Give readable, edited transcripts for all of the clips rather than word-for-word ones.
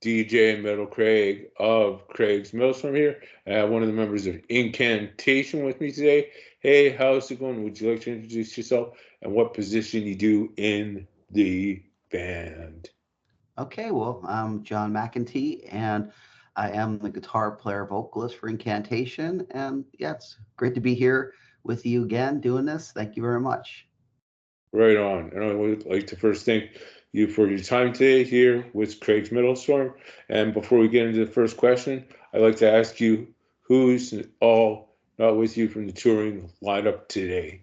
DJ and Metal Craig of Craig's Millstorm here. I have one of the members of Incantation with me today. Hey, how's it going? Would you like to introduce yourself and what position you do in the band? Okay, well, I'm John McEntee, and I am the guitar player vocalist for Incantation. And yeah, it's great to be here with you again doing this. Thank you very much. Right on. And I would like to first thank you for your time today here with Craig's Middlestorm. And before we get into the first question, I'd like to ask you who's all not with you from the touring lineup today?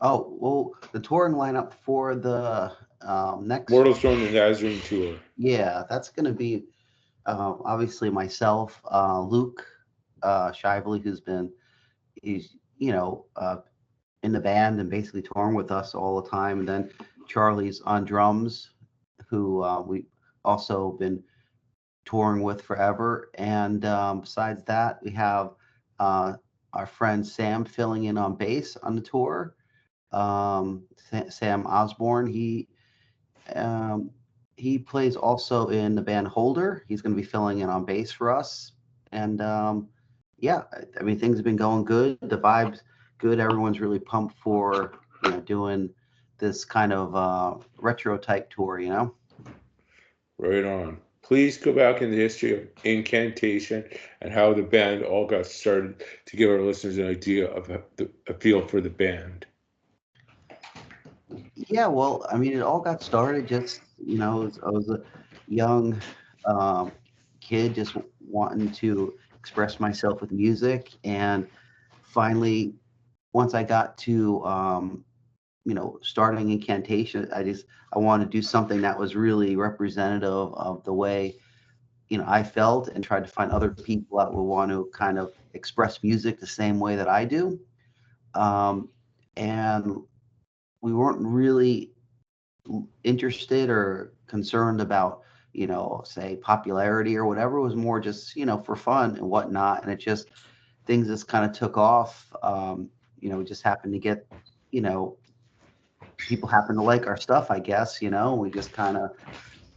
Oh, well, the touring lineup for the next, Mortal Throne and Nazarene Tour. yeah, that's going to be obviously myself, Luke Shively, he's, you know, in the band and basically touring with us all the time. And then Charlie's on drums, who we also been touring with forever. And besides that, we have our friend Sam filling in on bass on the tour. Sam Osborne, um, he plays also in the band Holder. He's going to be filling in on bass for us. And yeah, I mean, things have been going good. The vibe's good. Everyone's really pumped for doing this kind of retro type tour. Right on. Please go back in the history of Incantation and how the band all got started to give our listeners an idea of a feel for the band. Yeah, well, I mean, it all got started just, I was a young um, kid just wanting to express myself with music. And finally, once I got to, starting incantation, I wanted to do something that was really representative of the way, I felt, and tried to find other people that would want to kind of express music the same way that I do. Um, and we weren't really interested or concerned about, say popularity or whatever. It was more just, for fun and whatnot. And it just, things just kind of took off. We just happened to get, you know, people happen to like our stuff, I guess, we just kind of,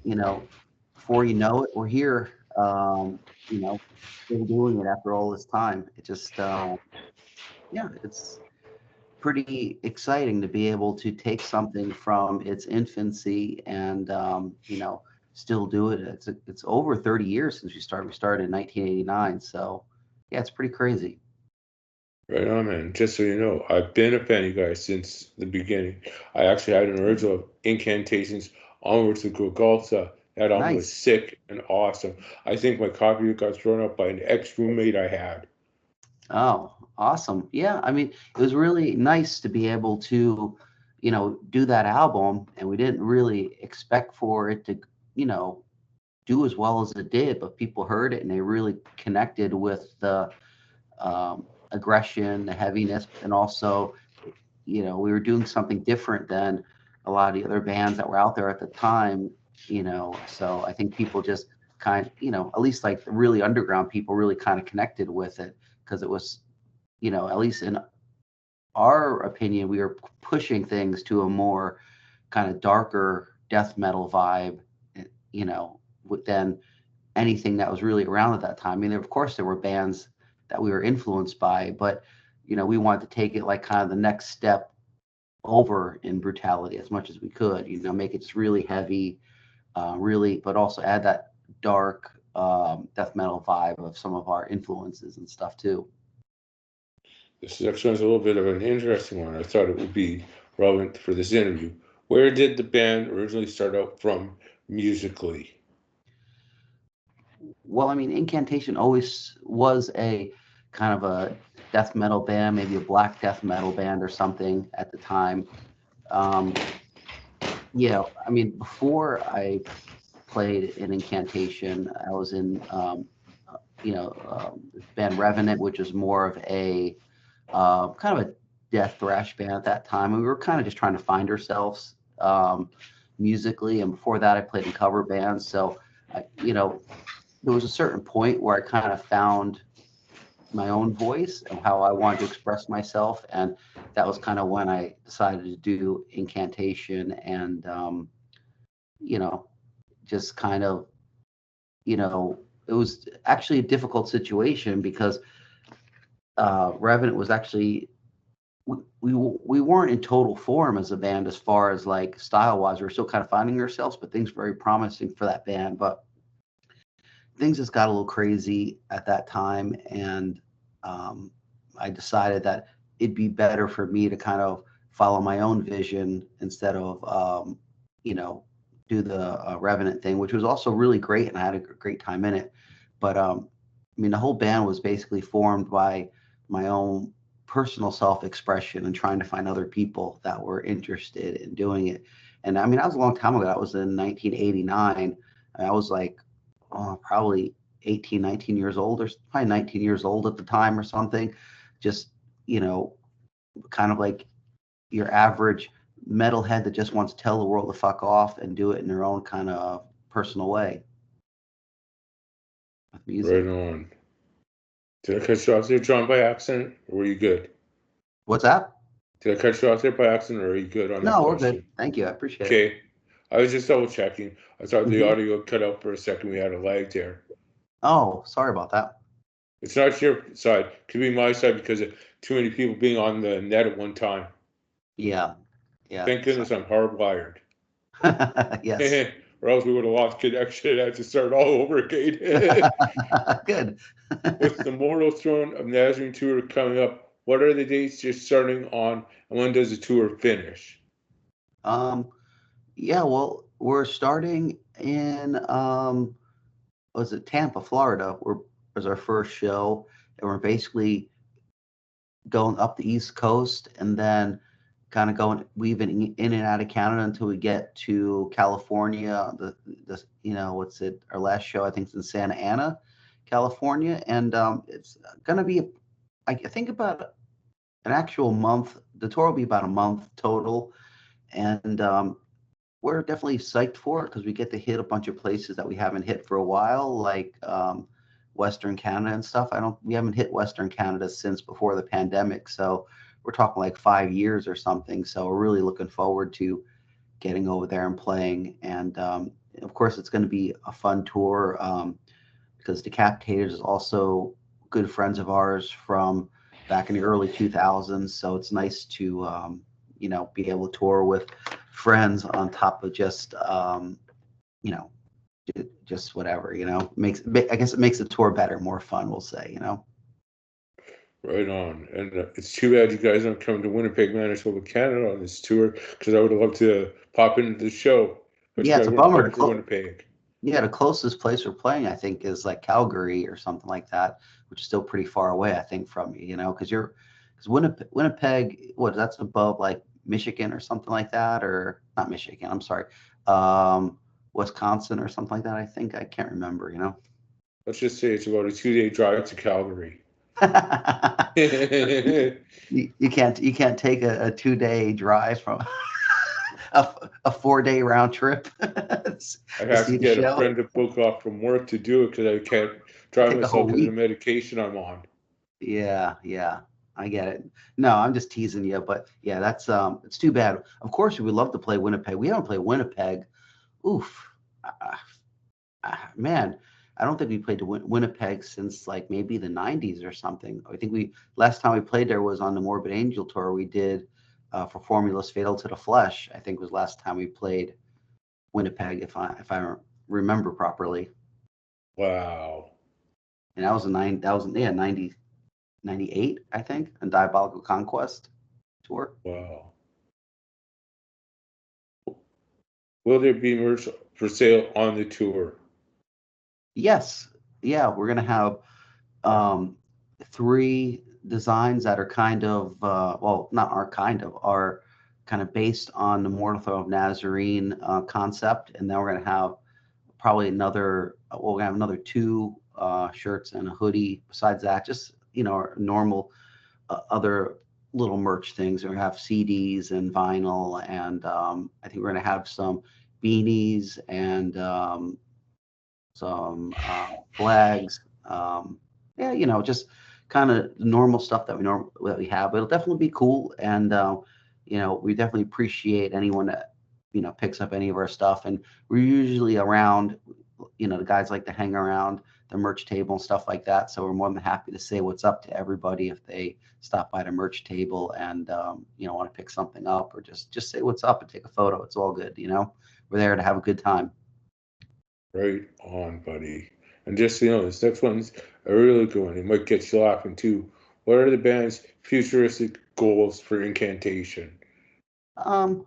you know, before you know it, we're here, you know, still doing it after all this time. It just, yeah, it's pretty exciting to be able to take something from its infancy and still do it. It's over 30 years since we started. We started in 1989, so yeah, it's pretty crazy. Right on, man. Just so you know, I've been a fan of you guys since the beginning. I actually had an original of Incantations Onwards to Golgotha. That album was Nice. sick and awesome. I think my copy got thrown up by an ex-roommate I had. Oh, awesome. Yeah, I mean, it was really nice to be able to, do that album, and we didn't really expect for it to, you know, do as well as it did, but people heard it and they really connected with the aggression, the heaviness, and also, we were doing something different than a lot of the other bands that were out there at the time, So I think people just at least like the really underground people really kind of connected with it because it was, at least in our opinion, we were pushing things to a more kind of darker death metal vibe, than anything that was really around at that time. I mean, of course, there were bands that we were influenced by, but we wanted to take it like kind of the next step over in brutality as much as we could. Make it just really heavy, really, but also add that dark death metal vibe of some of our influences and stuff too. This next one's a little bit of an interesting one. I thought it would be relevant for this interview. Where did the band originally start out from musically? Well, I mean, Incantation always was a kind of a death metal band, maybe a black death metal band or something at the time. Um, I mean, before I played in Incantation, I was in, this band Revenant, which was more of a kind of a death thrash band at that time. And we were kind of just trying to find ourselves musically. And before that, I played in cover bands. So, there was a certain point where I kind of found my own voice and how I wanted to express myself. And that was kind of when I decided to do Incantation and, you know, just kind of it was actually a difficult situation because Revenant was actually we weren't in total form as a band as far as like style wise. We were still kind of finding ourselves, but things were very promising for that band. But things just got a little crazy at that time, and I decided that it'd be better for me to kind of follow my own vision instead of you know do the Revenant thing, which was also really great, and I had a great time in it. But I mean, the whole band was basically formed by my own personal self-expression and trying to find other people that were interested in doing it. And I mean, that was a long time ago. That was in 1989. I was like, probably 18, 19 years old, or probably 19 years old at the time or something. Just, you know, kind of like your average metalhead that just wants to tell the world to fuck off and do it in their own kind of personal way with Right music. on. Did I cut you off there, John, by accident, or were you good? What's that? Did I cut you off there by accident, or are you good on that No, we're good. question? Thank you. I appreciate it. Okay. I was just double checking. I thought the Hmm. audio cut out for a second. We had a lag there. Oh, sorry about that. It's not your side. Could be my side because of too many people being on the net at one time. Yeah. Yeah. Thank So, goodness I'm hardwired. yes. Or else we would have lost connection and had to start all over again. Good. With the Mortal Throne of Nazarene tour coming up, what are the dates you're starting on, and when does the tour finish? um, yeah, well, we're starting in was it Tampa, Florida? Was our first show, and we're basically going up the East Coast and then kind of going weaving in and out of Canada until we get to California. The what's it? Our last show I think is in Santa Ana, California, and it's gonna be I think about an actual month. The tour will be about a month total, and we're definitely psyched for it because we get to hit a bunch of places that we haven't hit for a while, like Western Canada and stuff. We haven't hit Western Canada since before the pandemic, so we're talking like 5 years or something. So we're really looking forward to getting over there and playing. And of course, it's going to be a fun tour because Decapitated is also good friends of ours from back in the early 2000s. So it's nice to be able to tour with friends on top of just you know just whatever, makes I guess it makes the tour better, more fun, we'll say. Right on. And it's too bad you guys aren't coming to Winnipeg, Manitoba, Canada on this tour because I would have loved to pop into the show, but you Yeah, it's guys a weren't bummer coming to Winnipeg. yeah, the closest place we're playing I think is like Calgary or something like that, which is still pretty far away I think from you, because Winnipeg, what, that's above like Michigan or something like that, or not Michigan, I'm sorry, um Wisconsin or something like that, I think. I can't remember. Let's just say it's about a 2-day drive to Calgary. You can't take a 2-day drive from a 4-day round trip I to have to see the get a show. friend to book off from work to do it because I can't drive Take a myself whole because of the week. medication I'm on. Yeah, yeah, I get it. No, I'm just teasing you, but yeah, that's it's too bad. Of course, we would love to play Winnipeg. We haven't played Winnipeg. Oof, uh, man, I don't think we played to Winnipeg since like maybe the '90s or something. I think we last time we played there was on the Morbid Angel tour we did for Formulas Fatal to the Flesh. I think was last time we played Winnipeg, if I remember properly. Wow. And that was yeah 98 I think, and Diabolical Conquest tour. Wow. Will there be merch for sale on the tour? Yes, yeah, we're gonna have um, three designs that are kind of well, not are kind of based on the Mortal Throne of Nazarene concept, and then we're gonna have probably we're gonna have another two shirts and a hoodie. Besides that, just our normal other little merch things. We're gonna have CDs and vinyl, and I think we're gonna have some beanies and some flags. Yeah, just kind of normal stuff that we have. It'll definitely be cool, and we definitely appreciate anyone that picks up any of our stuff. And we're usually around, the guys like to hang around the merch table and stuff like that. So we're more than happy to say what's up to everybody if they stop by the merch table and want to pick something up or just say what's up and take a photo. It's all good. We're there to have a good time. Right on, buddy. And just so you know, this next one's a really good one. It might get you laughing too. What are the band's futuristic goals for incantation? Um,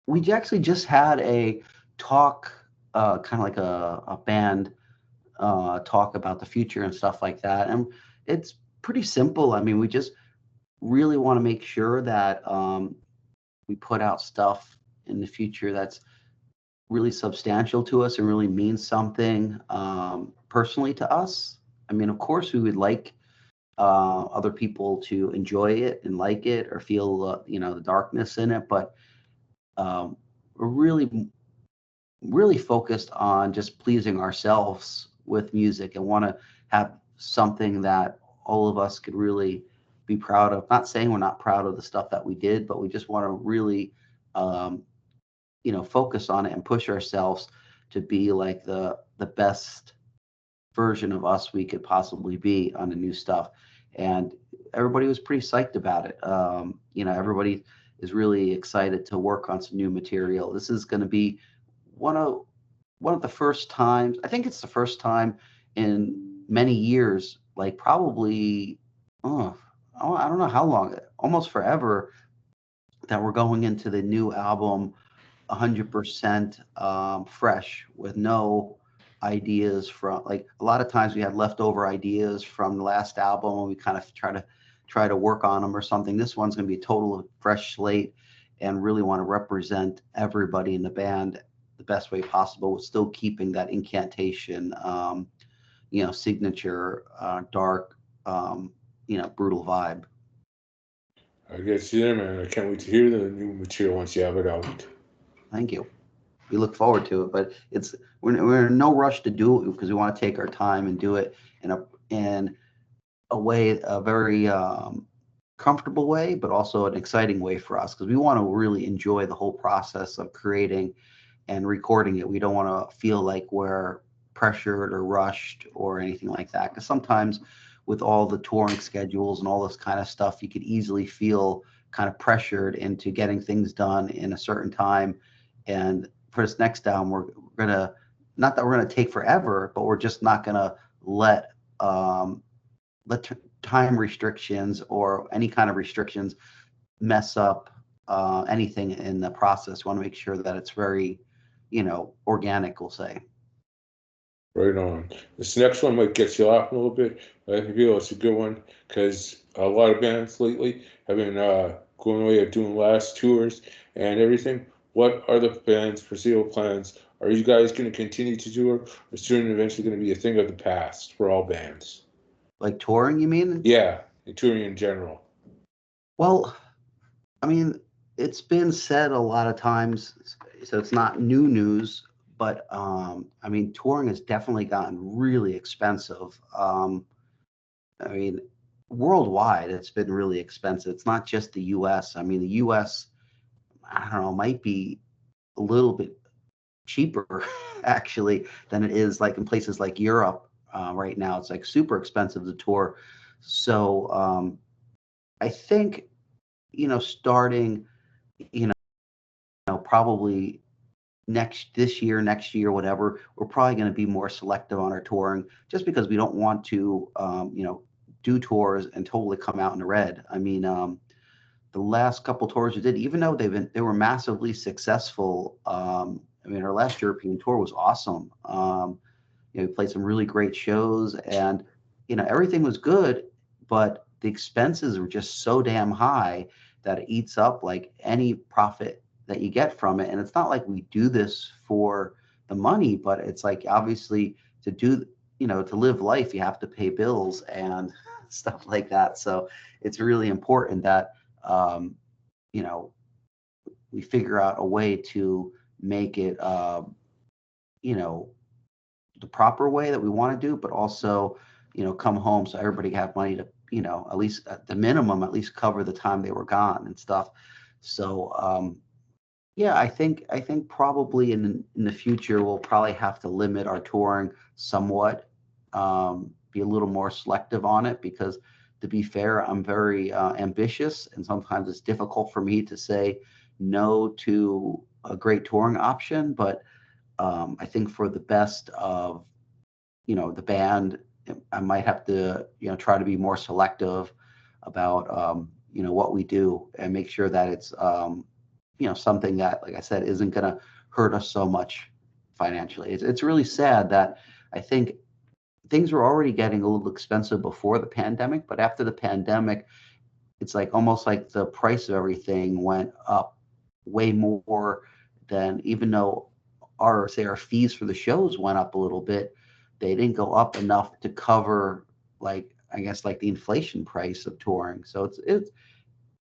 we actually just had a talk, kind of like a band talk about the future and stuff like that. And it's pretty simple. I mean, we just really want to make sure that we put out stuff in the future that's really substantial to us and really means something personally to us. I mean, of course, we would like other people to enjoy it and like it or feel, the darkness in it, but we're really focused on just pleasing ourselves with music and want to have something that all of us could really be proud of. Not saying we're not proud of the stuff that we did, but we just want to really, um, focus on it and push ourselves to be like the best version of us we could possibly be on the new stuff. And everybody was pretty psyched about it. Everybody is really excited to work on some new material. This is going to be one of one of the first times. I think it's the first time in many years, like probably, oh, I don't know how long, almost forever, that we're going into the new album 100% fresh with no ideas from, like, a lot of times we had leftover ideas from the last album and we kind of try to work on them or something. This one's going to be a total fresh slate and really want to represent everybody in the band the best way possible with still keeping that incantation signature dark brutal vibe. I guess yeah, man. I can't wait to hear the new material once you have it out. Thank you. We look forward to it, but we're in no rush to do it because we want to take our time and do it in a way, a very comfortable way, but also an exciting way for us because we want to really enjoy the whole process of creating and recording it. We don't want to feel like we're pressured or rushed or anything like that. Because sometimes with all the touring schedules and all this kind of stuff, you could easily feel kind of pressured into getting things done in a certain time. And for this next album, we're gonna, not that we're gonna take forever, but we're just not gonna let um, time restrictions or any kind of restrictions mess up anything in the process. We want to make sure that it's very, organic, we'll say. Right on. This next one might get you laughing a little bit, but I feel it's a good one because a lot of bands lately have been going away and doing last tours and everything. What are the band's foreseeable plans? Are you guys going to continue to tour, or soon eventually going to be a thing of the past for all bands? Like touring, you mean? Yeah, and touring in general. Well, I mean, it's been said a lot of times, so it's not new news, but I mean, touring has definitely gotten really expensive. I mean, worldwide, it's been really expensive. It's not just the US. I mean, the US, I don't know, might be a little bit cheaper actually than it is like in places like Europe right now. It's like super expensive to tour. So I think, starting, you probably next year, whatever, we're probably going to be more selective on our touring just because we don't want to, do tours and totally come out in the red. I mean, the last couple tours we did, even though they were massively successful. I mean, our last European tour was awesome. We played some really great shows, and everything was good, but the expenses were just so damn high that it eats up like any profit that you get from it. And it's not like we do this for the money, but it's like obviously to live life, you have to pay bills and stuff like that. So it's really important that um, you know we figure out a way to make it you know the proper way that we want to do, but also come home so everybody can have money to at least at the minimum at least cover the time they were gone and stuff. So Yeah, I think probably in the future we'll probably have to limit our touring somewhat, be a little more selective on it because, to be fair, I'm very ambitious, and sometimes it's difficult for me to say no to a great touring option. But I think for the best of the band, I might have to try to be more selective about what we do and make sure that it's something that, like I said, isn't going to hurt us so much financially. It's really sad that I think things were already getting a little expensive before the pandemic, but after the pandemic, it's like almost like the price of everything went up way more than, even though our fees for the shows went up a little bit, they didn't go up enough to cover, like, I guess, like the inflation price of touring. So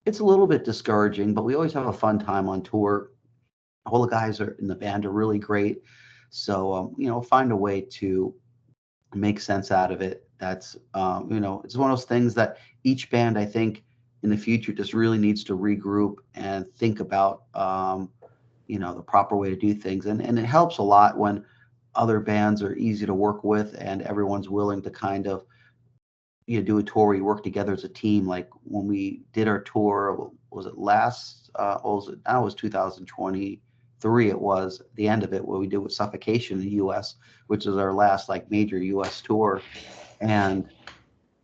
it's a little bit discouraging, but we always have a fun time on tour. All the guys are in the band are really great. So find a way to make sense out of it. That's it's one of those things that each band, I think, in the future just really needs to regroup and think about the proper way to do things. And it helps a lot when other bands are easy to work with and everyone's willing to kind of do a tour where you work together as a team. Like when we did our tour, was it last? Was it? Now it was 2023. It was the end of it, what we did with Suffocation in the U.S., which is our last like major U.S. tour, and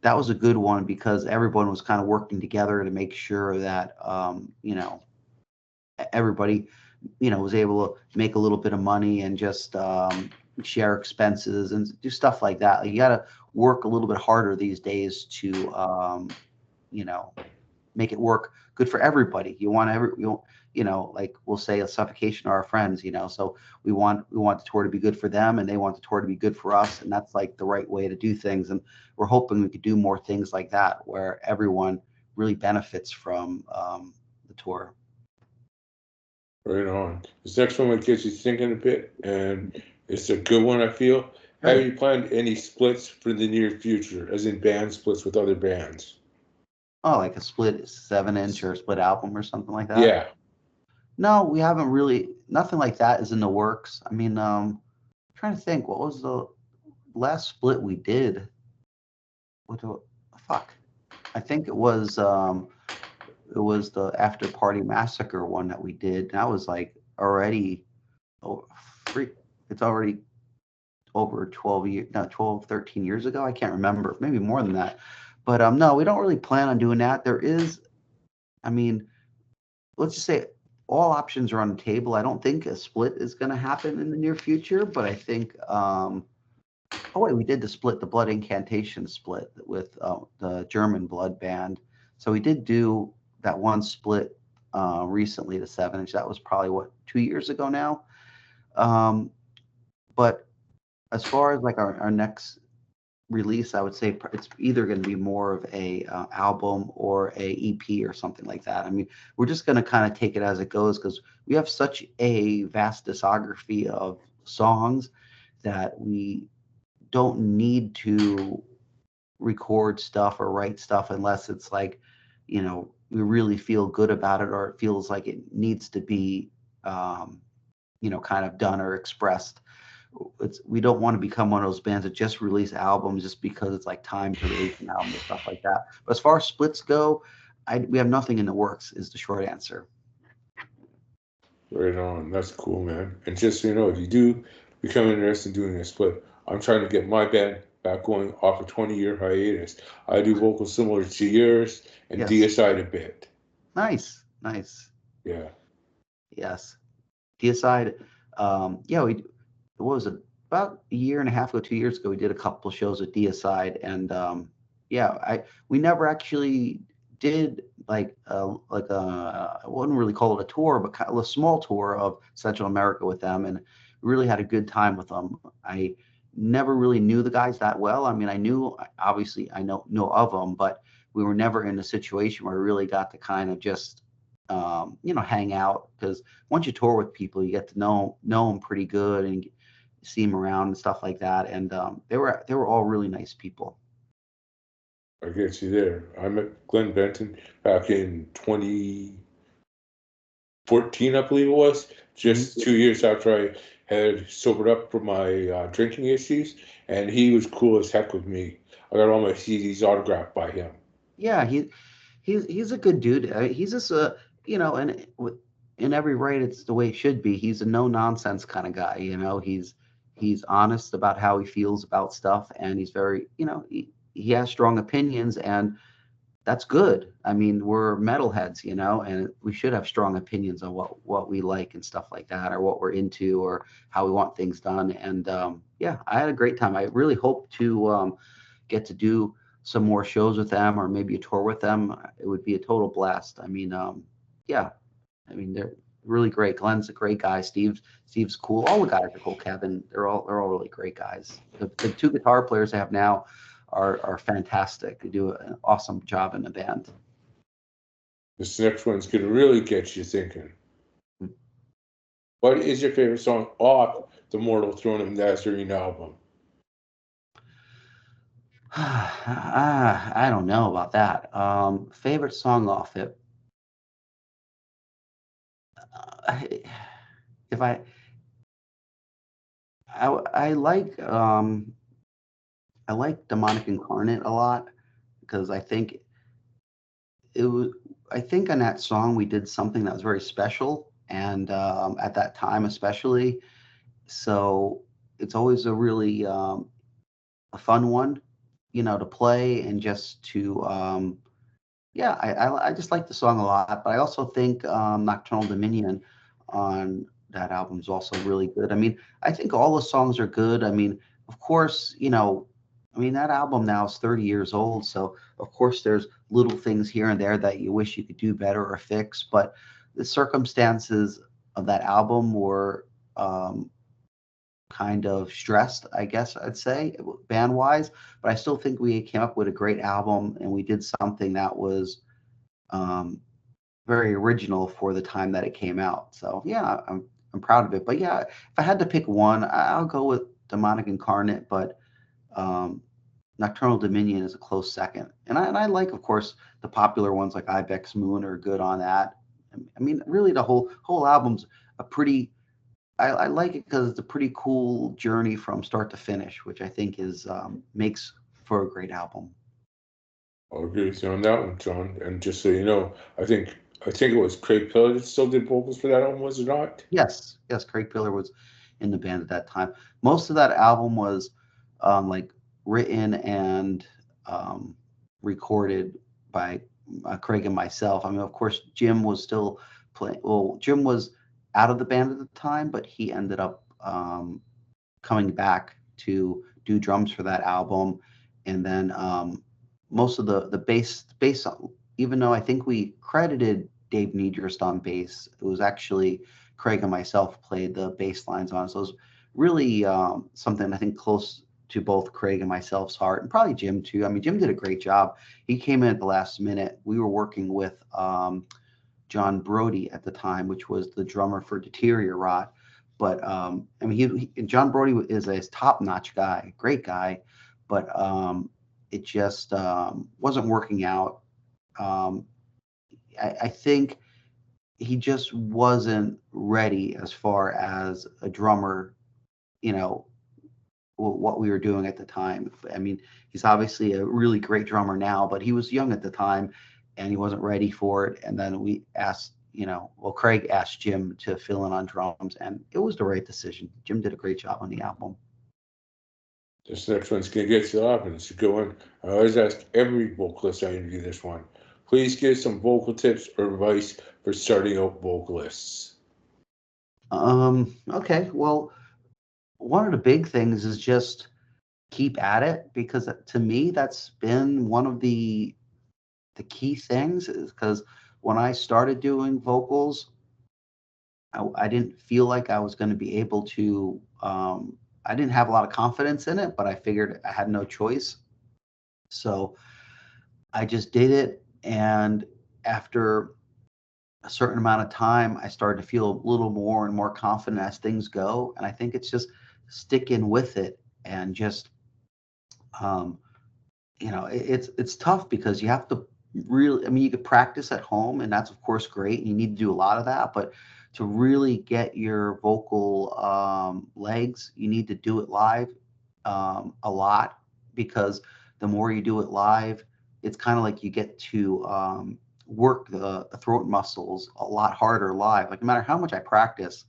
that was a good one because everyone was kind of working together to make sure that everybody was able to make a little bit of money and just share expenses and do stuff like that. Like, you got to work a little bit harder these days to you know make it work good for everybody. You want like we'll say a Suffocation are our friends, so we want the tour to be good for them and they want the tour to be good for us, and that's like the right way to do things. And we're hoping we could do more things like that where everyone really benefits from the tour. Right on. This next one might get you thinking a bit, and it's a good one, I feel. Have Good. you planned any splits for the near future, as in band splits with other bands? Oh, like a split 7-inch or a split album or something like that. Yeah. No, we haven't really. Nothing like that is in the works. I mean, trying to think, what was the last split we did? What the fuck? I think it was the After Party Massacre one that we did. That was like already, oh, free. It's already over 12 years, no, 12, 13 years ago. I can't remember, maybe more than that. But no, we don't really plan on doing that. There is, I mean, let's just say all options are on the table. I don't think a split is going to happen in the near future, but I think, oh wait, we did the Blood Incantation split with the German blood band. So we did do that one split recently, the 7-inch. That was probably what, 2 years ago now. Um, but as far as like our next release, I would say it's either going to be more of a album or a EP or something like that. I mean, we're just going to kind of take it as it goes because we have such a vast discography of songs that we don't need to record stuff or write stuff unless it's like, we really feel good about it or it feels like it needs to be, kind of done or expressed. We don't want to become one of those bands that just release albums just because it's like time to release an album and stuff like that. But as far as splits go, we have nothing in the works is the short answer. Right on. That's cool, man. And just so you know, if you do become interested in doing a split, I'm trying to get my band back going off a 20-year hiatus. I do vocals similar to yours and Yes. deicide a bit. Nice. Nice. Yeah. Yes. Deicide. Yeah, what was it? About a year and a half ago, 2 years ago, we did a couple shows at Deicide, and yeah, we never actually did I wouldn't really call it a tour, but kind of a small tour of Central America with them, and we really had a good time with them. I never really knew the guys that well. I mean, obviously I know of them, but we were never in a situation where we really got to kind of just hang out, because once you tour with people, you get to know them pretty good and see them around and stuff like that. And they were all really nice people. I get you there. I met Glenn Benton back in 2010, 14, I believe it was, Mhm. just 2 years after I had sobered up from my drinking issues, and he was cool as heck with me. I got all my CDs autographed by him. Yeah, he's a good dude. He's just a and in every right, it's the way it should be. He's a no nonsense kind of guy. He's honest about how he feels about stuff, and he's very he has strong opinions, and that's good. I mean, we're metalheads, and we should have strong opinions on what we like and stuff like that, or what we're into, or how we want things done. And yeah, I had a great time. I really hope to get to do some more shows with them, or maybe a tour with them. It would be a total blast. I mean, yeah, I mean they're really great. Glenn's a great guy. Steve's cool. All the guys are cool. Kevin, they're all really great guys. The two guitar players I have now are fantastic. They do an awesome job in the band. This next one's gonna really get you thinking. What is your favorite song off the Mortal Throne of Nazarene album? I don't know about that. Favorite song off it. I- If I like Demonic Incarnate a lot because it was I think on that song we did something that was very special, and at that time especially. So it's always a fun one, to play, and just to yeah, I just like the song a lot. But I also think Nocturnal Dominion on that album is also really good. I mean, I think all the songs are good. I mean, of course, I mean, that album now is 30 years old, so of course there's little things here and there that you wish you could do better or fix. But the circumstances of that album were um, kind of stressed, I guess I'd say, band wise. But I still think we came up with a great album, and we did something that was um, very original for the time that it came out. So yeah, I'm proud of it. But yeah, if I had to pick one, I'll go with Demonic Incarnate, but um, Nocturnal Dominion is a close second. And I like, of course, the popular ones like Ibex Moon are good on that. I mean, really, the whole album's a pretty. I like it because it's a pretty cool journey from start to finish, which I think is makes for a great album. I'll agree with you on that one, John. And just so you know, I think it was Craig Pillar that still did vocals for that album, was it not? Yes, yes, Craig Pillar was in the band at that time. Most of that album was like written and um, recorded by Craig and myself. I mean, of course, Jim was still playing. Well, Jim was out of the band at the time, but he ended up coming back to do drums for that album. And then most of the bass, even though I think we credited Dave Niedrist on bass, it was actually Craig and myself played the bass lines on. So it was really something I think close to both Craig and myself's heart, and probably Jim too. I mean, Jim did a great job. He came in at the last minute. We were working with John Brody at the time, which was the drummer for Deteriorate. But I mean, John Brody is a top-notch guy, great guy, but it just wasn't working out. Um, I think he just wasn't ready as far as a drummer, you know, what we were doing at the time. I mean, he's obviously a really great drummer now, but he was young at the time and he wasn't ready for it. And then we asked, well, Craig asked Jim to fill in on drums, and it was the right decision. Jim did a great job on the album. This next one's gonna get you up, and it's a good one. I always ask every vocalist I interview this one. Please give some vocal tips or advice for starting out vocalists. Okay. Well, one of the big things is just keep at it, because to me, that's been one of the key things, is because when I started doing vocals, I didn't feel like I was going to be able to. I didn't have a lot of confidence in it, but I figured I had no choice. So I just did it. And after a certain amount of time, I started to feel a little more and more confident as things go. And I think it's just sticking with it, and just, um, it's tough because you have to. really, I mean, you could practice at home, and that's of course great. And you need to do a lot of that, but to really get your vocal legs, you need to do it live a lot, because the more you do it live, it's kind of like you get to work the throat muscles a lot harder live. Like no matter how much I practice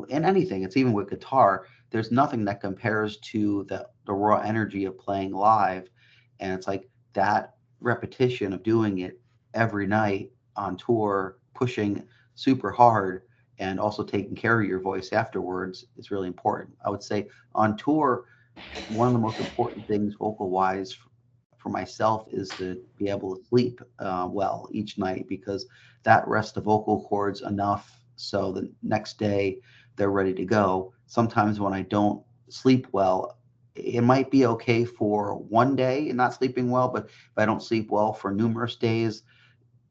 in anything, it's even with guitar, there's nothing that compares to the raw energy of playing live. And it's like that repetition of doing it every night on tour, pushing super hard, and also taking care of your voice afterwards is really important. I would say on tour, one of the most important things vocal wise for myself is to be able to sleep well each night, because that rests the vocal cords enough so the next day they're ready to go. Sometimes when I don't sleep well, it might be okay for one day and not sleeping well, but if I don't sleep well for numerous days,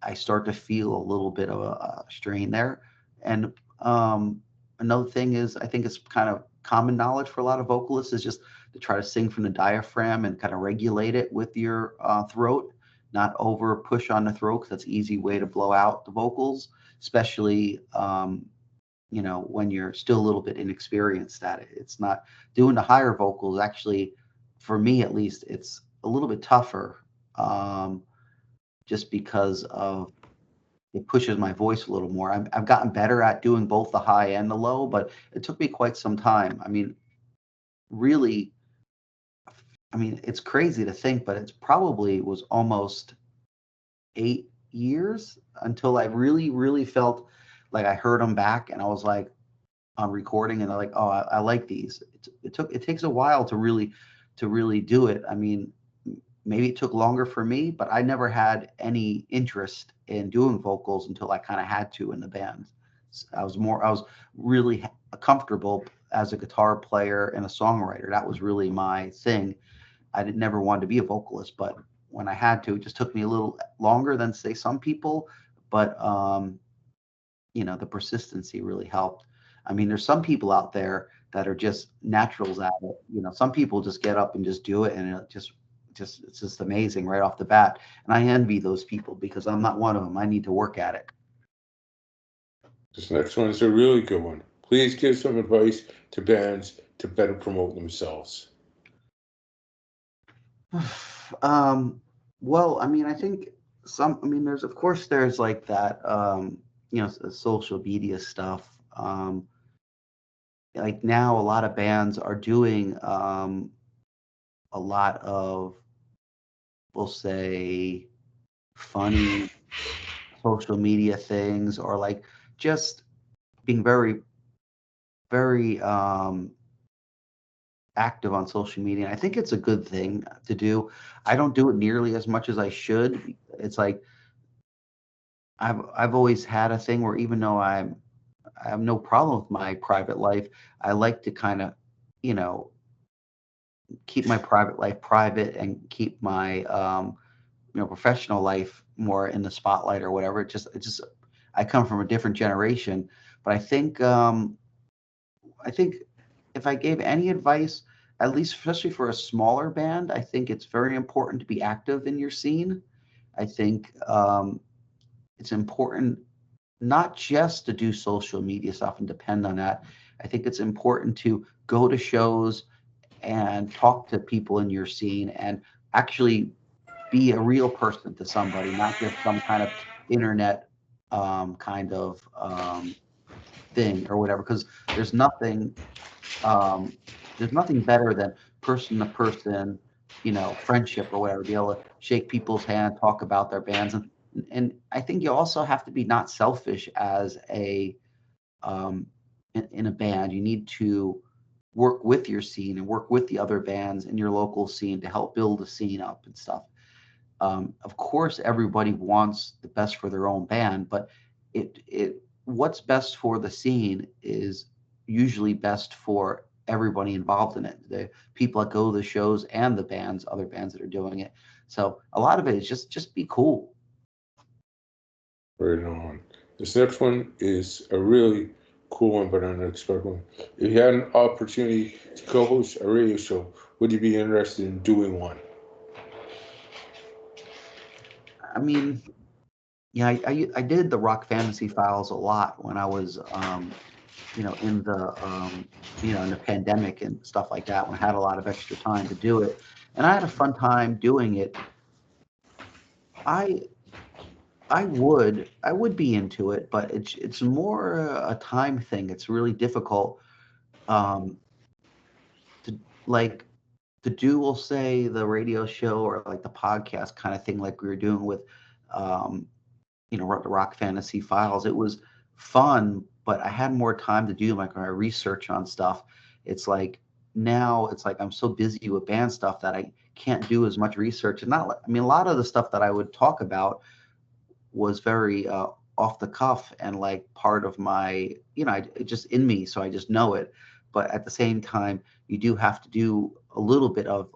I start to feel a little bit of a strain there. And another thing is, I think it's kind of common knowledge for a lot of vocalists is just to try to sing from the diaphragm and kind of regulate it with your throat, not over push on the throat, because that's an easy way to blow out the vocals, especially when you're still a little bit inexperienced at it. It's not doing the higher vocals. Actually, for me at least, it's a little bit tougher. Just because of it pushes my voice a little more. I've gotten better at doing both the high and the low, but it took me quite some time. I mean, really, I mean, it's crazy to think, but it's probably was almost 8 years until I really, really felt like I heard them back, and I was like on recording, and I'm like, oh, I like these. It takes a while to really do it. I mean, maybe it took longer for me, but I never had any interest in doing vocals until I kind of had to in the band. I was really comfortable as a guitar player and a songwriter. That was really my thing. I did never want to be a vocalist, but when I had to, it just took me a little longer than say some people. But the persistency really helped. I mean, there's some people out there that are just naturals at it. Some people just get up and just do it, and just it's just amazing right off the bat. And I envy those people because I'm not one of them. I need to work at This next one is a really good one. Please give some advice to bands to better promote themselves. it. Well, I mean, I think I mean, there's like that, social media stuff. Like now, a lot of bands are doing a lot of, we'll say, funny social media things, or like just being very, very active on social media. And I think it's a good thing to do. I don't do it nearly as much as I should. It's like I've always had a thing where even though I have no problem with my private life, I like to kind of, you know, keep my private life private and keep my professional life more in the spotlight or whatever. It just I come from a different generation, but I think if I gave any advice, at least especially for a smaller band, I think it's very important to be active in your scene. I think it's important not just to do social media stuff and depend on that. I think it's important to go to shows and talk to people in your scene and actually be a real person to somebody, not just some kind of internet kind of thing or whatever. Because there's nothing um, there's nothing better than person to person, friendship or whatever. Be able to shake people's hand, talk about their bands, and I think you also have to be not selfish as um, in a band. You need to work with your scene and work with the other bands in your local scene to help build the scene up and stuff. Of course, everybody wants the best for their own band, but it what's best for the scene is usually best for everybody involved in it. The people that go to the shows and the bands, other bands that are doing it. So a lot of it is just be cool. Right on. This next one is a really cool one, but unexpected one. If you had an opportunity to co-host a radio show, would you be interested in doing one? I mean, yeah, I did the Rock Fantasy Files a lot when I was, in the pandemic and stuff like that, when I had a lot of extra time to do it, and I had a fun time doing it. I I would be into it, but it's more a time thing. It's really difficult um, to like to do. We'll say the radio show or like the podcast kind of thing, like we were doing with um, the Rock Fantasy Files. It was fun, but I had more time to do like my research on stuff. It's like now it's like I'm so busy with band stuff that I can't do as much research. And not, I mean, a lot of the stuff that I would talk about was very off the cuff and like part of my, it just in me, so I just know it. But at the same time, you do have to do a little bit of,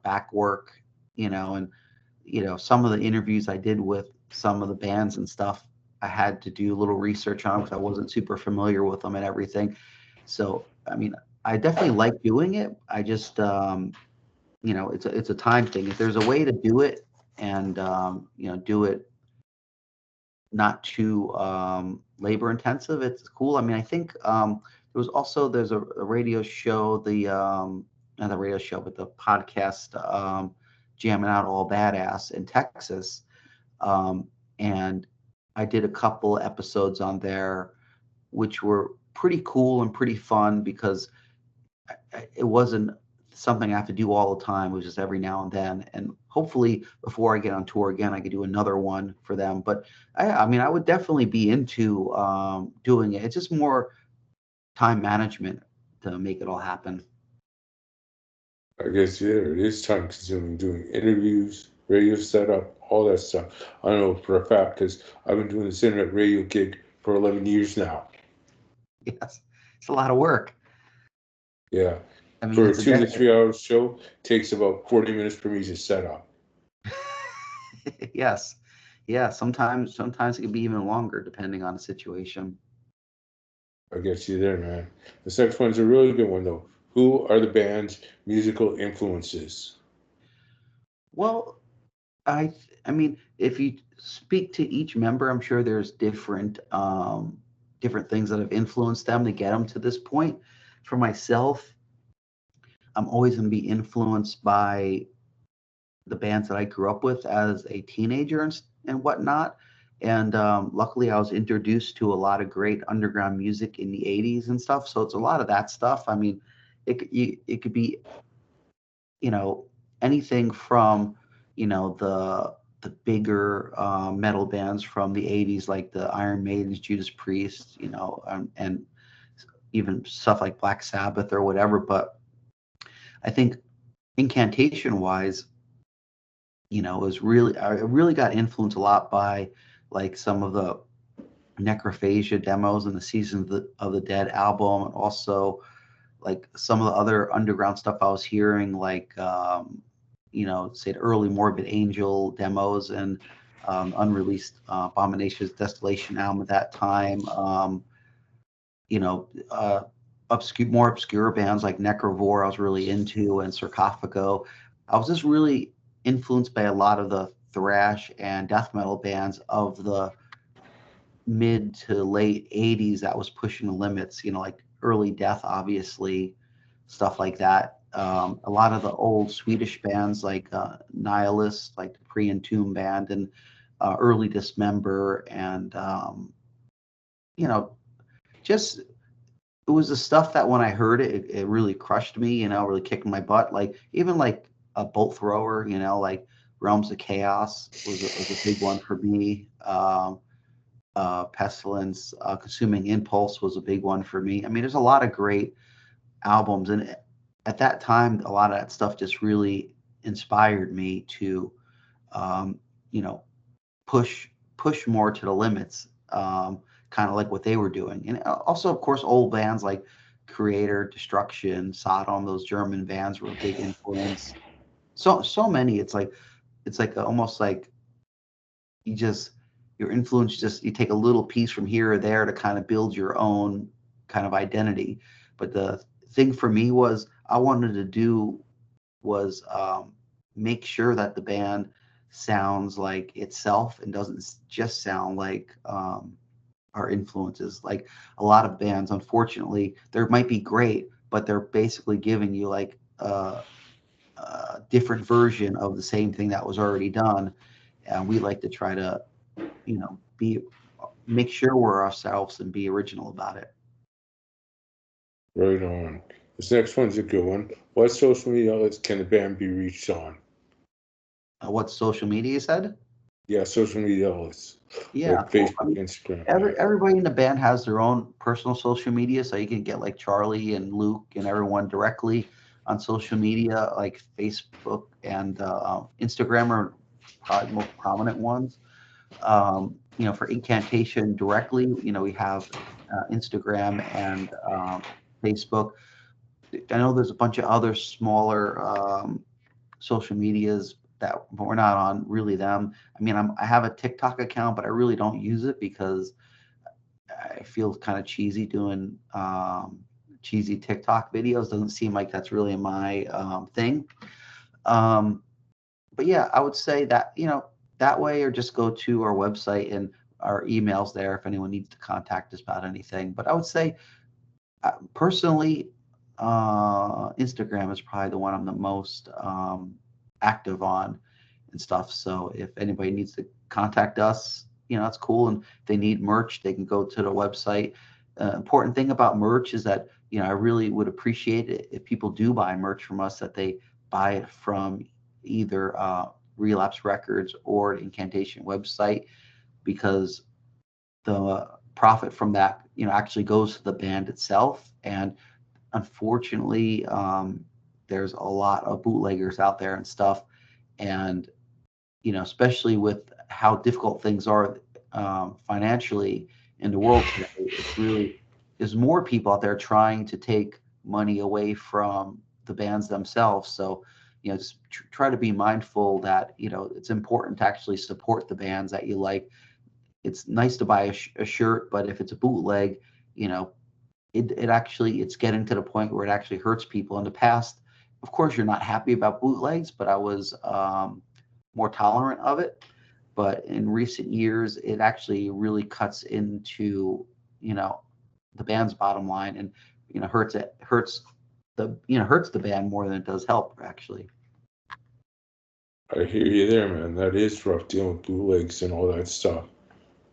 back work, and some of the interviews I did with some of the bands and stuff, I had to do a little research on because I wasn't super familiar with them and everything. So, I mean, I definitely like doing it. I just, it's a time thing. If there's a way to do it and, do it not too labor intensive, it's cool. I mean, I think there's a radio show, not the radio show, but the podcast, Jamming Out All Badass in Texas, um, and I did a couple episodes on there, which were pretty cool and pretty fun because it wasn't something I have to do all the time. It was just every now and then. And hopefully, before I get on tour again, I could do another one for them. But I mean, I would definitely be into doing it. It's just more time management to make it all happen. I guess yeah, it is time consuming doing interviews, radio setup, all that stuff. I know for a fact because I've been doing this internet radio gig for 11 years now. Yes, it's a lot of work. Yeah. I mean, For a it's a 2 to 3 hour show, takes about 40 minutes for me to set up. yes, yeah. Sometimes it can be even longer depending on the situation. I get you there, man. This next one's a really good one, though. Who are the band's musical influences? Well, I mean, if you speak to each member, I'm sure there's different things that have influenced them to get them to this point. For myself, I'm always going to be influenced by the bands that I grew up with as a teenager and whatnot. And luckily, I was introduced to a lot of great underground music in the '80s and stuff. So it's a lot of that stuff. I mean, it could be, you know, anything from, the bigger metal bands from the '80s, like the Iron Maidens, Judas Priest, and even stuff like Black Sabbath or whatever. But I think incantation wise, it was I really got influenced a lot by like some of the Necrophagia demos and the Season of the Dead album, and also like some of the other underground stuff I was hearing, like say the early Morbid Angel demos and unreleased Abomination's Desolation album at that time. You know, more obscure bands like Necrovore I was really into, and Sarcophago. I was just really influenced by a lot of the thrash and death metal bands of the mid to late '80s that was pushing the limits. Like early Death, obviously, stuff like that. A lot of the old Swedish bands like Nihilist, like the Pre-Entomb band, and early Dismember, and just it was the stuff that when I heard it really crushed me, really kicked my butt. Like even like a Bolt Thrower, like Realms of Chaos was a big one for me. Pestilence, Consuming Impulse was a big one for me. I mean, there's a lot of great albums, and at that time, a lot of that stuff just really inspired me to, um, you know, push more to the limits, kind of like what they were doing. And also, of course, old bands like Creator, Destruction, Sodom, those German bands were a big influence. So many. It's like almost like you just your influence, just you take a little piece from here or there to kind of build your own kind of identity. But the thing for me was I wanted to do was make sure that the band sounds like itself and doesn't just sound like our influences. Like a lot of bands, unfortunately, they might be great, but they're basically giving you like a different version of the same thing that was already done. And we like to try to, be make sure we're ourselves and be original about it. Right on. This next one's a good one. What social media outlets can the band be reached on? What social media said? Yeah, social media outlets Yeah, like well, I Facebook, mean, Instagram. Yeah. everybody in the band has their own personal social media, so you can get like Charlie and Luke and everyone directly on social media, like Facebook and Instagram are probably the most prominent ones. For incantation directly, we have Instagram and Facebook. I know there's a bunch of other smaller social medias that we're not on really them. I mean, I have a TikTok account, but I really don't use it because I feel kind of cheesy doing cheesy TikTok videos. Doesn't seem like that's really my thing. Um, but yeah, I would say that, that way, or just go to our website and our emails there if anyone needs to contact us about anything. But I would say personally, Instagram is probably the one I'm the most active on and stuff. So if anybody needs to contact us, that's cool. And if they need merch, they can go to the website. Important thing about merch is that, I really would appreciate it if people do buy merch from us, that they buy it from either Relapse Records or the Incantation website, because the profit from that, actually goes to the band itself. And unfortunately, there's a lot of bootleggers out there and stuff. And, especially with how difficult things are financially in the world today, it's really, there's more people out there trying to take money away from the bands themselves. So, just try to be mindful that, it's important to actually support the bands that you like. It's nice to buy a shirt, but if it's a bootleg, you know, it actually, it's getting to the point where it actually hurts people. In the past, of course, you're not happy about bootlegs, but I was more tolerant of it. But in recent years, it actually really cuts into, you know, the band's bottom line, and hurts the band more than it does help, actually. I hear you there, man. That is rough dealing with bootlegs and all that stuff.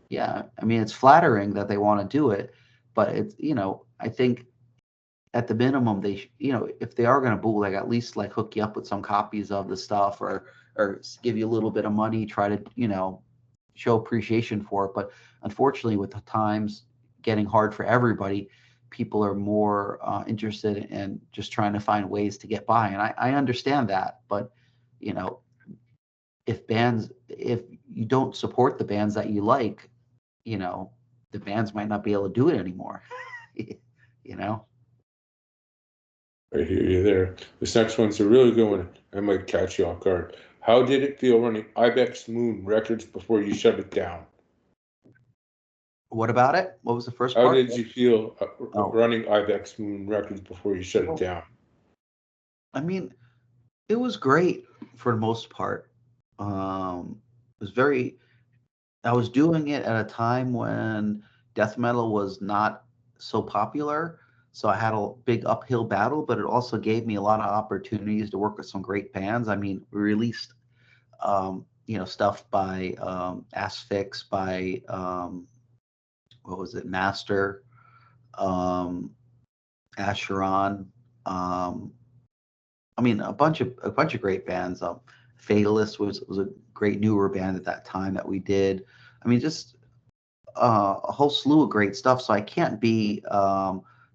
Yeah, I mean, it's flattering that they want to do it, but it's, I think at the minimum, if they are going to bootleg, at least like hook you up with some copies of the stuff, or give you a little bit of money, try to, show appreciation for it. But unfortunately, with the times getting hard for everybody, people are more interested in just trying to find ways to get by. And I understand that, but, you know, if you don't support the bands that you like, you know, the bands might not be able to do it anymore. you know? I hear you there. This next one's a really good one. I might catch you off guard. How did it feel running Ibex Moon Records before you shut it down? What about it? What was the first How part? did you feel Oh, running Ibex Moon Records before you shut it well, down? I mean, it was great for the most part. It was very, I was doing it at a time when death metal was not so popular. So I had a big uphill battle, but it also gave me a lot of opportunities to work with some great bands. I mean, we released, stuff by Asphyx, by, what was it, Master, um, Asheron. Um, I mean, a bunch of great bands. Fatalist was a great newer band at that time that we did. I mean, just a whole slew of great stuff. So I can't be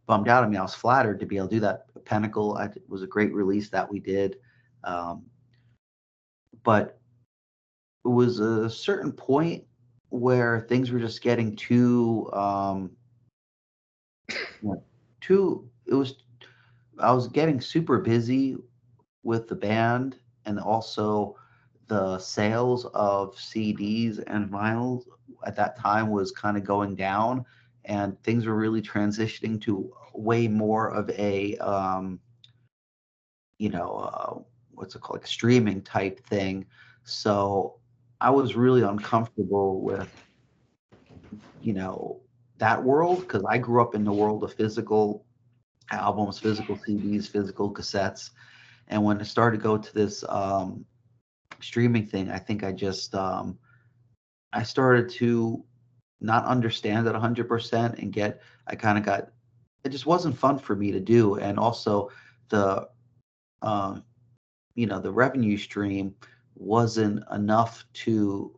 bummed out. I mean, I was flattered to be able to do that. Pinnacle was a great release that we did, um, but it was a certain point where things were just getting too, too. It was, I was getting super busy with the band, and also the sales of CDs and vinyls at that time was kind of going down, and things were really transitioning to way more of a what's it called, like a streaming type thing. So I was really uncomfortable with, you know, that world because I grew up in the world of physical albums, physical CDs, physical cassettes. And when I started to go to this streaming thing, I think I started to not understand it 100% and I kind of got, it just wasn't fun for me to do. And also the, um, the revenue stream wasn't enough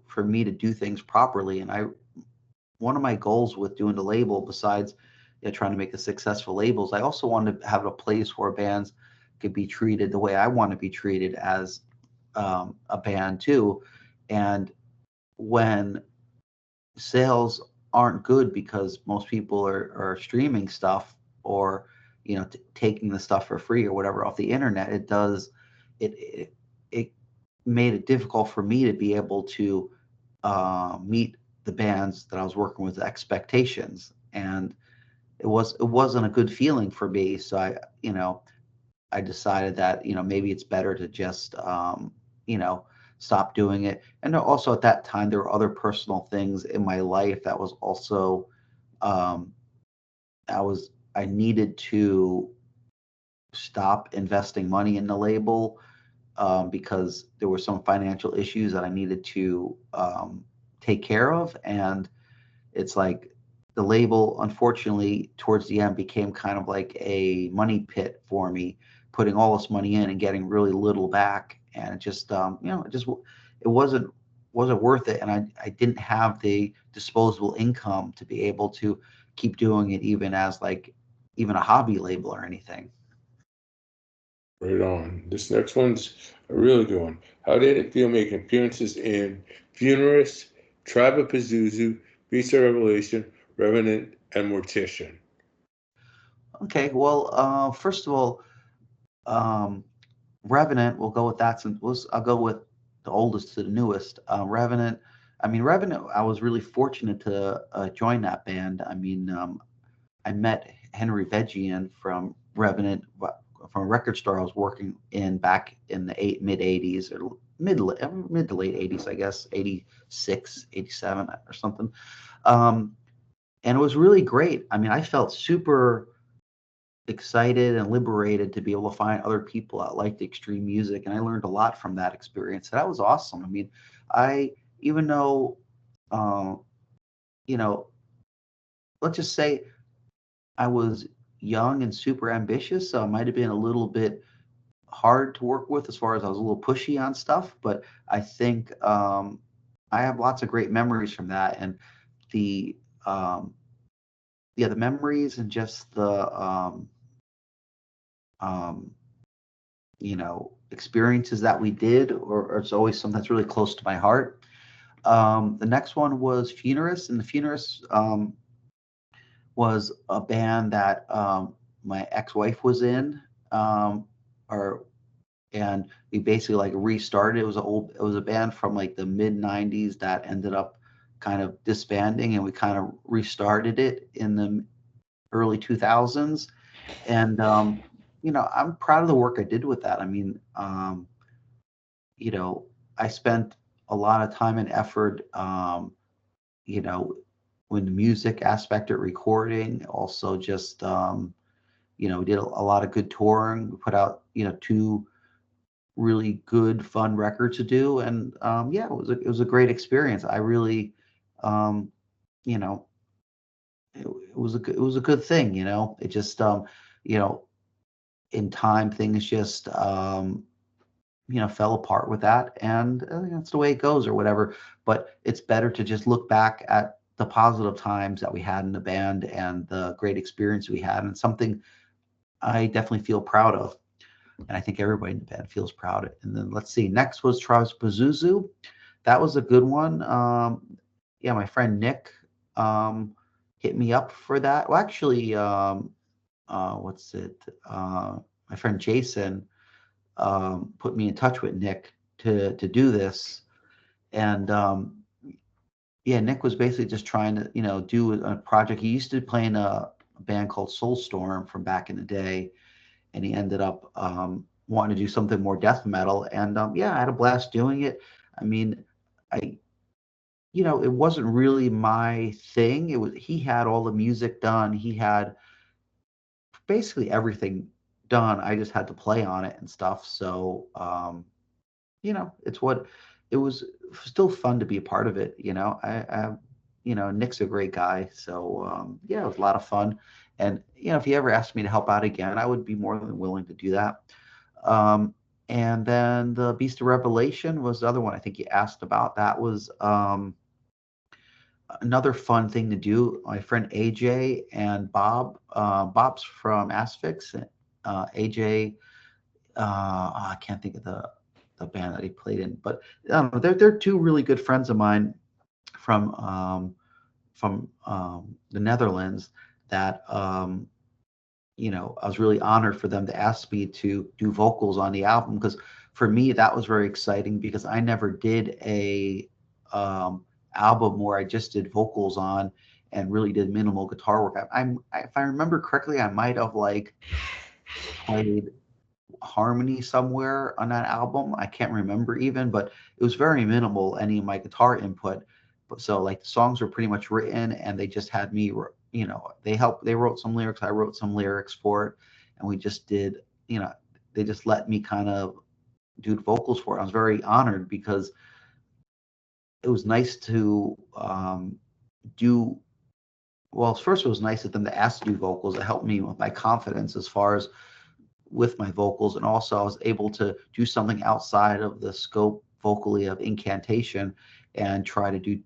for me to do things properly. And one of my goals with doing the label, besides trying to make a successful labels, I also wanted to have a place where bands could be treated the way I want to be treated as a band too. And when sales aren't good because most people are streaming stuff or taking the stuff for free or whatever off the internet, it made it difficult for me to be able to meet the bands that I was working with expectations, and it wasn't a good feeling for me. So I decided that maybe it's better to just you know stop doing it. And also at that time there were other personal things in my life that was also um, I needed to stop investing money in the label because there were some financial issues that I needed to take care of. And it's like the label, unfortunately, towards the end became kind of like a money pit for me, putting all this money in and getting really little back. And it just, it wasn't worth it. And I didn't have the disposable income to be able to keep doing it, even as like even a hobby label or anything. Right on. This next one's a really good one. How did it feel making appearances in Funerist, Tribe of Pazuzu, Beast of Revelation, Revenant, and Mortician? Okay, well, first of all, um, Revenant, we'll go with that since I'll go with the oldest to the newest. Revenant, I mean, Revenant, I was really fortunate to join that band. I mean, I met Henry Vegian from Revenant, from a record store I was working in back in the mid 80s or mid to late 80s, I guess, 86, 87 or something. Um, and it was really great. I mean, I felt super excited and liberated to be able to find other people that liked extreme music, and I learned a lot from that experience. That was awesome. I mean, I even though uh, you know let's just say I was young and super ambitious, so I might have been a little bit hard to work with as far as I was a little pushy on stuff, but I think I have lots of great memories from that. And the um, yeah, the memories and just the um, experiences that we did, or it's always something that's really close to my heart. The next one was Funerist, and the Funerist was a band that my ex-wife was in, um, or and we basically like restarted. It was a band from like the mid '90s that ended up kind of disbanding, and we kind of restarted it in the early 2000s. And I'm proud of the work I did with that. I mean, you know, I spent a lot of time and effort, you know, with the music aspect of recording, also just, we did a lot of good touring. We put out, two really good, fun records to do. And yeah, it was a great experience. I really, um, you know, it was a good thing, it just, you know, in time, things just, fell apart with that, and that's the way it goes or whatever. But it's better to just look back at the positive times that we had in the band and the great experience we had, and something I definitely feel proud of, and I think everybody in the band feels proud of. And then let's see, next was Charles Pazuzu. That was a good one. Yeah, my friend Nick um, hit me up for that. Well, actually, what's it? My friend Jason put me in touch with Nick to do this. And yeah, Nick was basically just trying to do a project. He used to play in a band called Soulstorm from back in the day, and he ended up wanting to do something more death metal. And yeah, I had a blast doing it. I mean, I it wasn't really my thing. He had all the music done. He had basically everything done. I just had to play on it and stuff. So, it's what it was still fun to be a part of it. Nick's a great guy. So, yeah, it was a lot of fun. And, if he ever asked me to help out again, I would be more than willing to do that. Um, and then the Beast of Revelation was the other one I think you asked about. That was another fun thing to do. My friend AJ and Bob, Bob's from Asphyx. AJ, I can't think of the band that he played in, but they're two really good friends of mine from the Netherlands that I was really honored for them to ask me to do vocals on the album, because for me that was very exciting because I never did a album where I just did vocals on and really did minimal guitar work. If I remember correctly, I might have like played harmony somewhere on that album. I can't remember even, but it was very minimal, any of my guitar input. But so like the songs were pretty much written and they just had me, they wrote some lyrics, I wrote some lyrics for it, and we just did, they just let me kind of do the vocals for it. I was very honored because it was nice to do. Well, first it was nice of them to ask to do vocals. It helped me with my confidence as far as with my vocals, and also I was able to do something outside of the scope vocally of incantation and try to do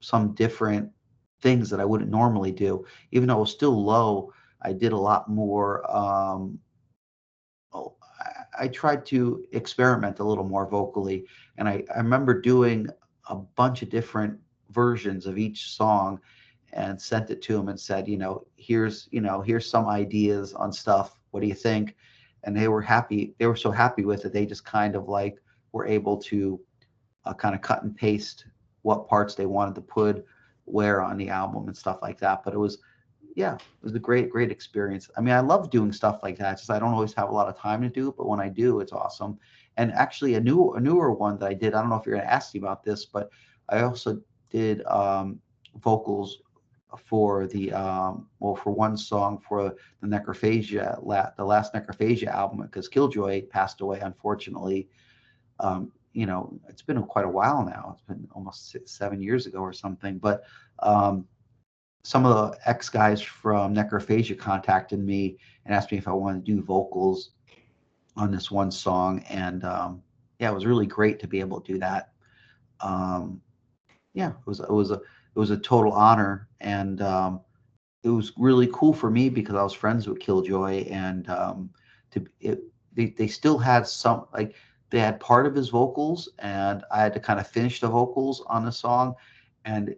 some different things that I wouldn't normally do. Even though it was still low, I did a lot more. Oh, I tried to experiment a little more vocally, and I remember doing a bunch of different versions of each song and sent it to him and said, here's some ideas on stuff. What do you think? And they were happy. They were so happy with it. They just kind of like were able to kind of cut and paste what parts they wanted to put where on the album and stuff like that. But it was a great, great experience. I mean, I love doing stuff like that. Just I don't always have a lot of time to do, but when I do, it's awesome. And actually, a newer one that I did. I don't know if you're going to ask me about this, but I also did vocals for for one song for the the last Necrophagia album, because Killjoy passed away unfortunately. It's been quite a while now. It's been almost 7 years ago or something. But some of the ex guys from Necrophagia contacted me and asked me if I wanted to do vocals on this one song, and yeah, it was really great to be able to do that. Um, yeah, it was a total honor, and it was really cool for me because I was friends with Killjoy, and they still had some, like, they had part of his vocals, and I had to kind of finish the vocals on the song, and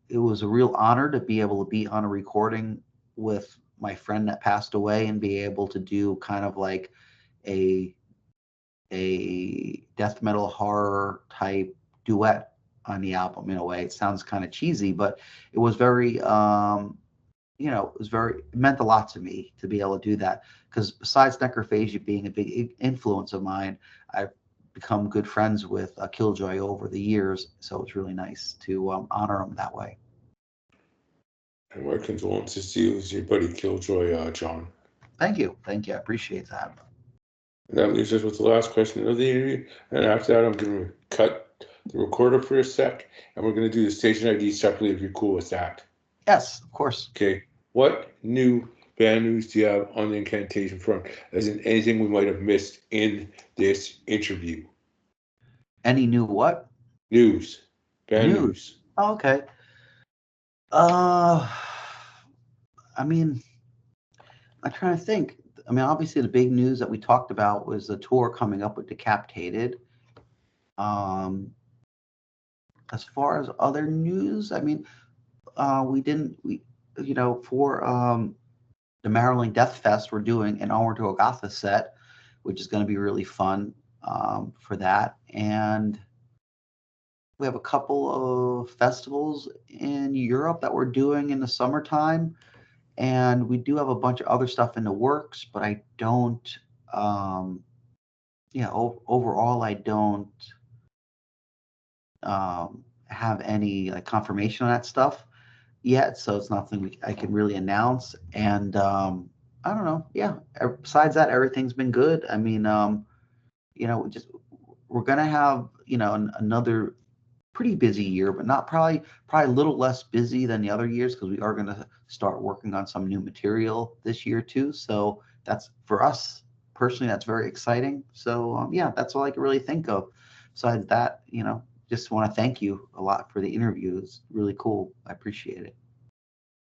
it was a real honor to be able to be on a recording with my friend that passed away and be able to do kind of like a death metal horror type duet on the album. In a way, it sounds kind of cheesy, but it was very it meant a lot to me to be able to do that, because besides Necrophagia being a big influence of mine, I've become good friends with Killjoy over the years, so it's really nice to honor him that way. And my condolences to you as your buddy Killjoy, John. Thank you, I appreciate that. And that leaves us with the last question of the interview. And after that, I'm going to cut the recorder for a sec, and we're going to do the station ID separately if you're cool with that. Yes, of course. Okay. What new band news do you have on the incantation front? As in anything we might have missed in this interview? Any new what? News. Band News. news. Oh, okay. Uh, I mean, I'm trying to think. I mean, obviously, the big news that we talked about was the tour coming up with Decapitated. Um, as far as other news, I mean, for the Maryland Death Fest, we're doing an Onward to Agatha set, which is going to be really fun for that. And we have a couple of festivals in Europe that we're doing in the summertime. And we do have a bunch of other stuff in the works, but I don't Yeah, overall, I don't have any like confirmation on that stuff yet, so it's nothing I can really announce. And I don't know. Yeah. Besides that, everything's been good. I mean, just we're gonna have another pretty busy year, but not probably a little less busy than the other years because we are gonna start working on some new material this year too. So that's for us personally, that's very exciting. So yeah, that's all I can really think of. Besides that, just want to thank you a lot for the interview. It's really cool. I appreciate it.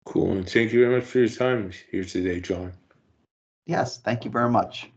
Cool, and thank you very much for your time here today, John. Yes, thank you very much.